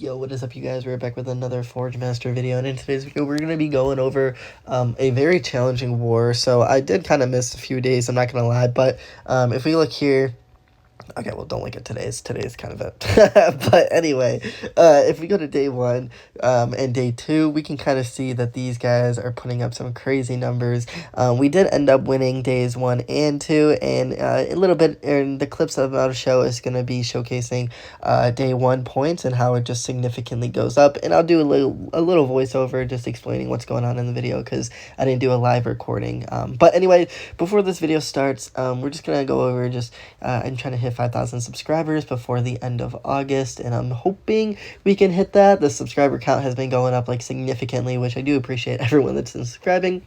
Yo, what is up, you guys? We're back with another Forge Master video, and in today's video we're going to be going over a very challenging war. So I did kind of miss a few days, I'm not going to lie, but if we look here, okay, well, don't look at today's kind of it. But anyway, if we go to day one and day two, we can kind of see that these guys are putting up some crazy numbers. We did end up winning days 1 and 2, and a little bit in the clips I'm about to show is going to be showcasing day 1 points and how it just significantly goes up. And I'll do a little voiceover just explaining what's going on in the video because I didn't do a live recording. But anyway, before this video starts, we're just going to go over just I'm trying to hit 5,000 subscribers before the end of August, and I'm hoping we can hit that. The subscriber count has been going up like significantly, which I do appreciate everyone that's subscribing.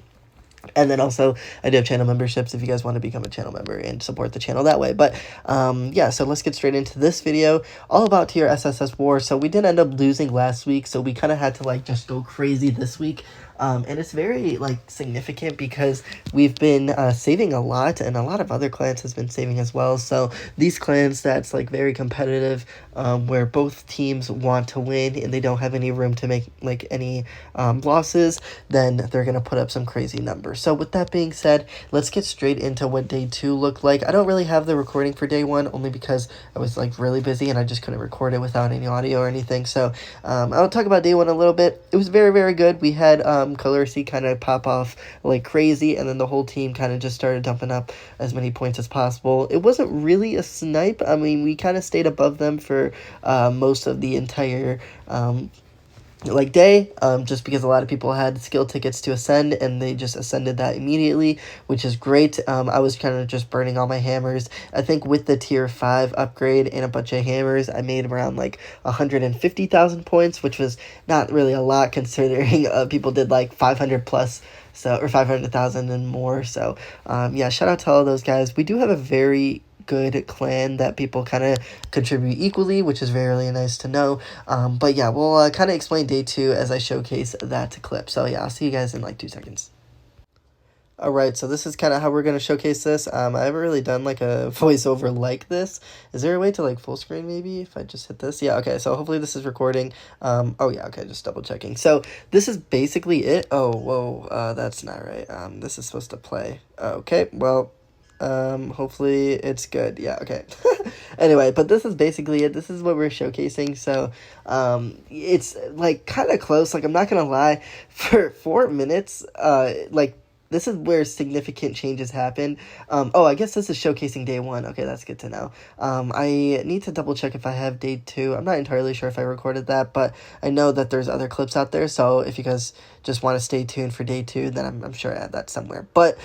And then also, I do have channel memberships if you guys want to become a channel member and support the channel that way. But, yeah, so let's get straight into this video, all about tier SSS war. So we did end up losing last week, so we kind of had to, like, just go crazy this week. And it's very, like, significant because we've been saving a lot, and a lot of other clans has been saving as well. So these clans that's, like, very competitive, where both teams want to win and they don't have any room to make, like, any losses, then they're going to put up some crazy numbers. So with that being said, let's get straight into what day 2 looked like. I don't really have the recording for day 1 only because I was, like, really busy and I just couldn't record it without any audio or anything. So I'll talk about day 1 a little bit. It was very, very good. We had Colorcy kind of pop off like crazy, and then the whole team kind of just started dumping up as many points as possible. It wasn't really a snipe. I mean, we kind of stayed above them for most of the entire like day, just because a lot of people had skill tickets to ascend and they just ascended that immediately, which is great. I was kind of just burning all my hammers. I think with the tier 5 upgrade and a bunch of hammers, I made around like 150,000 points, which was not really a lot considering people did like 500 plus, so, or 500,000 and more. So yeah, shout out to all those guys. We do have a very good clan that people kind of contribute equally, which is very nice to know. But yeah, we'll kind of explain day 2 as I showcase that clip. So yeah, I'll see you guys in like 2 seconds. Alright, so this is kind of how we're going to showcase this. I haven't really done like a voiceover like this. Is there a way to like full screen maybe if I just hit this? Yeah, okay, so hopefully this is recording. Oh yeah, okay, just double checking. So this is basically it. Oh, whoa, that's not right. This is supposed to play. Okay, well, hopefully it's good. Yeah, okay. Anyway, but this is basically it. This is what we're showcasing. So it's like kind of close. Like, I'm not gonna lie, for 4 minutes, like this is where significant changes happen. Oh, I guess this is showcasing day 1. Okay, that's good to know. I need to double check if I have day 2. I'm not entirely sure if I recorded that, but I know that there's other clips out there. So if you guys just want to stay tuned for day 2, then I'm sure I have that somewhere. But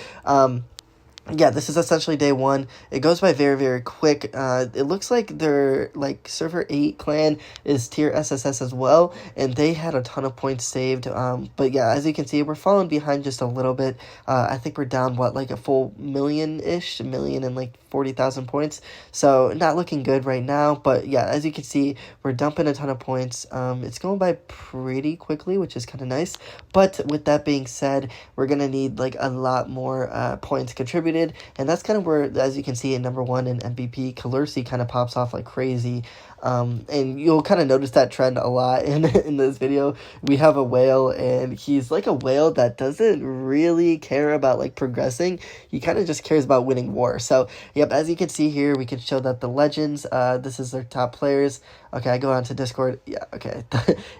yeah, this is essentially day 1. It goes by very, very quick. It looks like their like server 8 clan is tier SSS as well, and they had a ton of points saved. But yeah, as you can see, we're falling behind just a little bit. I think we're down like a full million-ish, million and like 40,000 points. So not looking good right now. But yeah, as you can see, we're dumping a ton of points. It's going by pretty quickly, which is kind of nice. But with that being said, we're gonna need like a lot more points contributed. And that's kind of where, as you can see in number 1 in MVP, Colorcy kind of pops off like crazy. And you'll kind of notice that trend a lot in this video. We have a whale, and he's like a whale that doesn't really care about like progressing. He kind of just cares about winning war. So yep, as you can see here, we can show that the legends, this is their top players. Okay, I go on to Discord. Yeah, okay.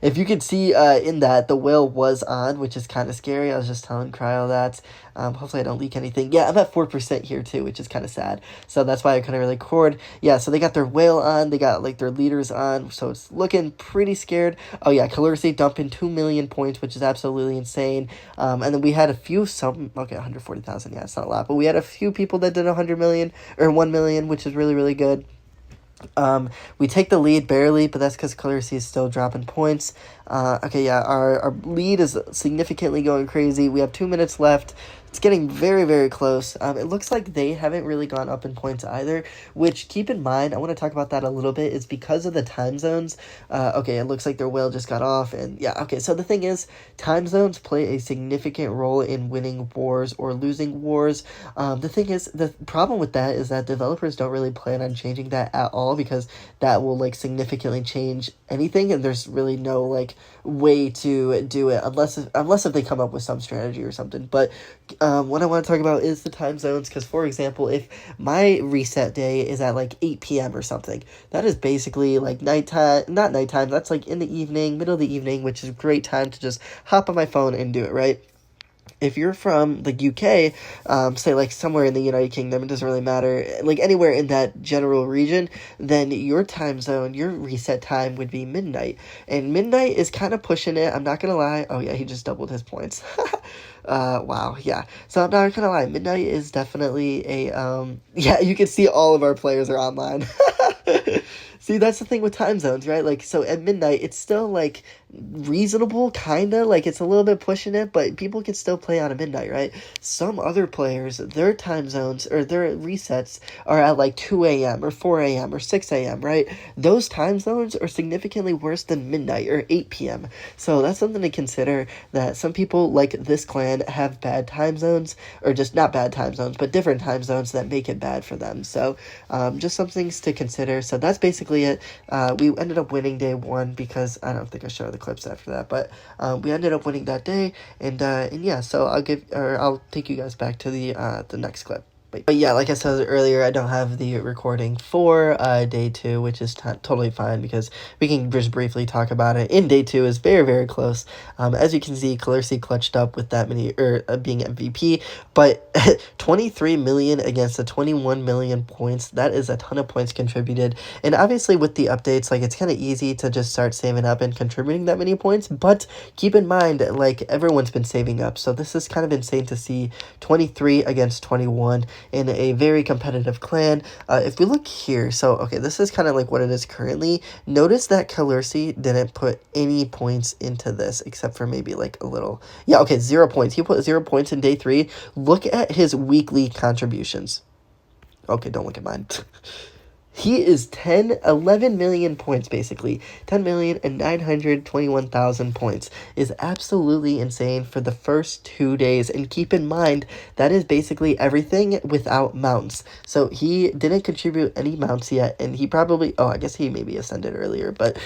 If you can see in that, the whale was on, which is kind of scary. I was just telling Cryo that. Hopefully I don't leak anything. Yeah, I'm at 4% here too, which is kind of sad. So that's why I couldn't really record. Yeah, so they got their whale on. They got like their leaders on. So it's looking pretty scared. Oh yeah, Colorcy dumping 2 million points, which is absolutely insane. And then we had a few, okay, 140,000. Yeah, it's not a lot. But we had a few people that did 100 million or 1 million, which is really, really good. We take the lead barely, but that's because Colorcy is still dropping points. Okay, yeah, our lead is significantly going crazy. We have 2 minutes left It's getting very, very close. It looks like they haven't really gone up in points either, which, keep in mind, I want to talk about that a little bit, is because of the time zones. Okay, it looks like their whale just got off, and yeah, okay, so the thing is, time zones play a significant role in winning wars or losing wars. The thing is, the problem with that is that developers don't really plan on changing that at all, because that will, like, significantly change anything, and there's really no, like, way to do it unless if they come up with some strategy or something. But what I want to talk about is the time zones, because, for example, if my reset day is at like 8 p.m. or something, that is basically like nighttime, not nighttime, that's like in the evening, middle of the evening, which is a great time to just hop on my phone and do it, right? If you're from the UK, say like somewhere in the United Kingdom, it doesn't really matter, like anywhere in that general region, then your time zone, your reset time would be midnight. And midnight is kind of pushing it, I'm not gonna lie. Oh yeah, he just doubled his points. Wow, yeah. So I'm not gonna lie, midnight is definitely a, yeah, you can see all of our players are online. See, that's the thing with time zones, right? Like, so at midnight, it's still, like, reasonable, kind of. Like, it's a little bit pushing it, but people can still play on a midnight, right? Some other players, their time zones, or their resets are at, like, 2 a.m. or 4 a.m. or 6 a.m., right? Those time zones are significantly worse than midnight or 8 p.m. So that's something to consider, that some people, like this clan, have bad time zones, or just not bad time zones, but different time zones that make it bad for them. So, just some things to consider. So that's basically it. We ended up winning day one, because I don't think I showed the clips after that, but we ended up winning that day, and yeah, so I'll take you guys back to the next clip. But yeah, like I said earlier, I don't have the recording for day two, which is totally fine, because we can just briefly talk about it. In day two is very, very close. As you can see, Calercy clutched up with that many, being MVP, but 23 million against the 21 million points. That is a ton of points contributed. And obviously with the updates, like, it's kind of easy to just start saving up and contributing that many points, but keep in mind, like, everyone's been saving up. So this is kind of insane to see 23 against 21 in a very competitive clan. If we look here, so okay, this is kind of like what it is currently. Notice that Calercy didn't put any points into this, except for maybe like a little, yeah, okay, 0 points. He put 0 points in day 3. Look at his weekly contributions. Okay, don't look at mine. He is 11 million points, basically. 10,921,000 points is absolutely insane for the first 2 days. And keep in mind, that is basically everything without mounts. So he didn't contribute any mounts yet, and he probably, oh, I guess he maybe ascended earlier, but,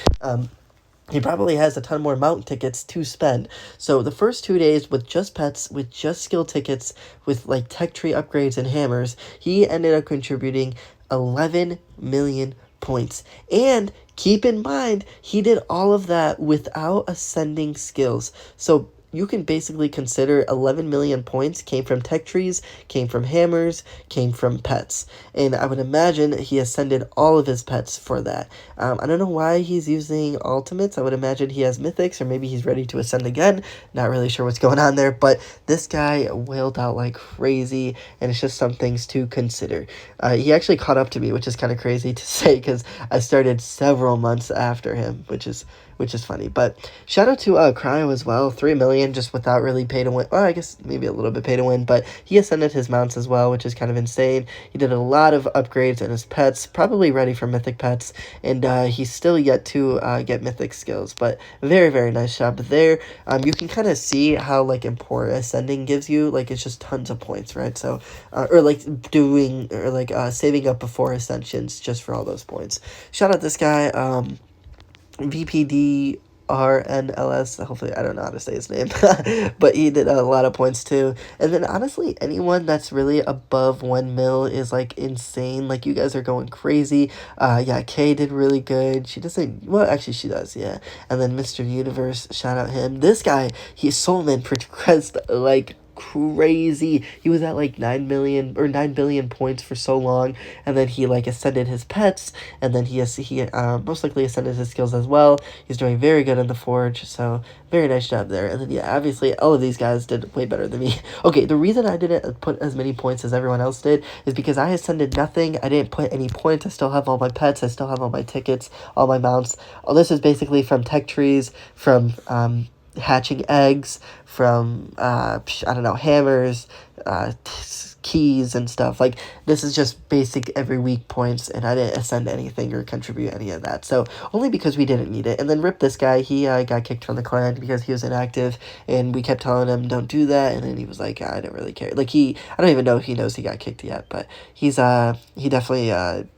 he probably has a ton more mount tickets to spend. So the first 2 days with just pets, with just skill tickets, with like tech tree upgrades and hammers, he ended up contributing 11 million points. And keep in mind, he did all of that without ascending skills. So you can basically consider 11 million points came from tech trees, came from hammers, came from pets. And I would imagine he ascended all of his pets for that. I don't know why he's using ultimates. I would imagine he has mythics, or maybe he's ready to ascend again. Not really sure what's going on there, but this guy wailed out like crazy, and it's just some things to consider. He actually caught up to me, which is kind of crazy to say, because I started several months after him, which is funny. But shout out to Cryo as well. 3 million just without really pay to win. Well, I guess maybe a little bit pay to win, but he ascended his mounts as well, which is kind of insane. He did a lot of upgrades in his pets, probably ready for mythic pets, and he's still yet to get mythic skills, but very, very nice job there. You can kind of see how like important ascending gives you. Like, it's just tons of points, right? So or like doing, or like saving up before ascensions just for all those points. Shout out this guy, VPDRNLS, hopefully I don't know how to say his name, but he did a lot of points too. And then honestly, anyone that's really above 1 mil is like insane. Like, you guys are going crazy. Yeah, Kay did really good. She doesn't, well, actually she does, yeah. And then Mr. Universe, shout out him. This guy, Solman progressed like crazy. He was at like 9 million or 9 billion points for so long, and then he like ascended his pets, and then he most likely ascended his skills as well. He's doing very good in the forge, so very nice job there. And then yeah, obviously all of these guys did way better than me. Okay, the reason I didn't put as many points as everyone else did is because I ascended nothing. I didn't put any points. I still have all my pets. I still have all my tickets, all my mounts. All this is basically from tech trees, from hatching eggs, from I don't know, hammers, keys and stuff. Like, this is just basic every week points, and I didn't ascend anything or contribute any of that. So only because we didn't need it. And then rip this guy, he got kicked from the clan because he was inactive, and we kept telling him don't do that, and then he was like, I don't really care. Like, I don't even know if he knows he got kicked yet, but he definitely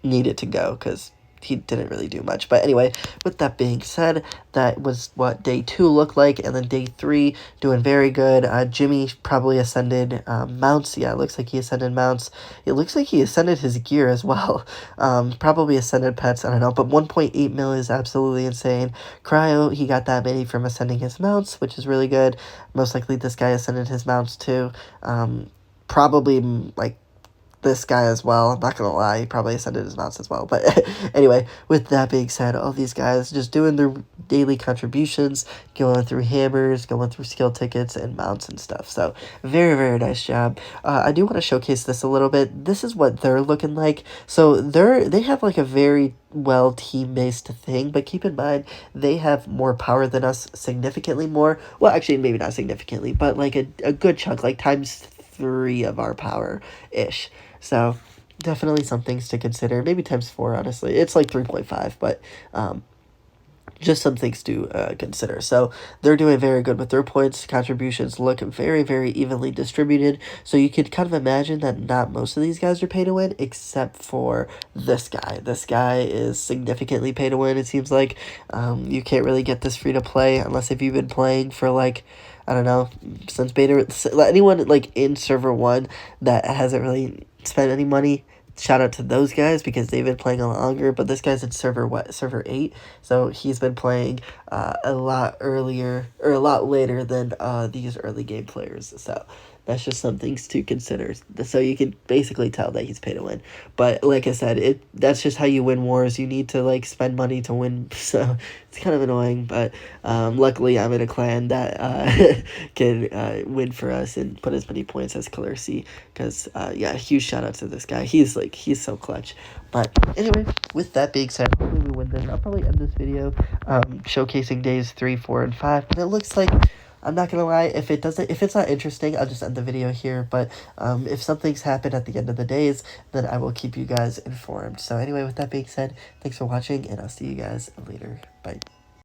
needed to go because he didn't really do much. But anyway, with that being said, that was what day 2 looked like. And then day 3, doing very good. Jimmy probably ascended mounts. Yeah, it looks like he ascended mounts. It looks like he ascended his gear as well. Probably ascended pets, I don't know. But 1.8 mil is absolutely insane. Cryo, he got that many from ascending his mounts, which is really good. Most likely this guy ascended his mounts too. Probably like this guy as well. I'm not gonna lie, he probably ascended his mounts as well. But anyway, with that being said, all these guys just doing their daily contributions, going through hammers, going through skill tickets and mounts and stuff. So very, very nice job. I do want to showcase this a little bit. This is what they're looking like. So they have like a very well team-based thing, but keep in mind they have more power than us, significantly more. Well, actually maybe not significantly, but like a good chunk, like times 3 of our power ish. So definitely some things to consider. Maybe times 4, honestly. It's like 3.5, but just some things to consider. So they're doing very good with their points. Contributions look very, very evenly distributed. So you can kind of imagine that not most of these guys are pay to win, except for this guy. This guy is significantly pay to win, it seems like. You can't really get this free to play unless if you've been playing for like, I don't know, since beta. Anyone like in server 1 that hasn't really spent any money, shout out to those guys because they've been playing a lot longer. But this guy's in server 8, so he's been playing a lot earlier or a lot later than these early game players. So that's just some things to consider. So you can basically tell that he's pay to win. But like I said, that's just how you win wars. You need to like spend money to win. So it's kind of annoying, but luckily I'm in a clan that can win for us and put as many points as Calercy. Because yeah, huge shout out to this guy. He's so clutch. But anyway, with that being said, hopefully we win this. I'll probably end this video showcasing days 3, 4, and 5. But it looks like, I'm not gonna lie, if it's not interesting, I'll just end the video here. But if something's happened at the end of the days, then I will keep you guys informed. So anyway, with that being said, thanks for watching, and I'll see you guys later. Bye.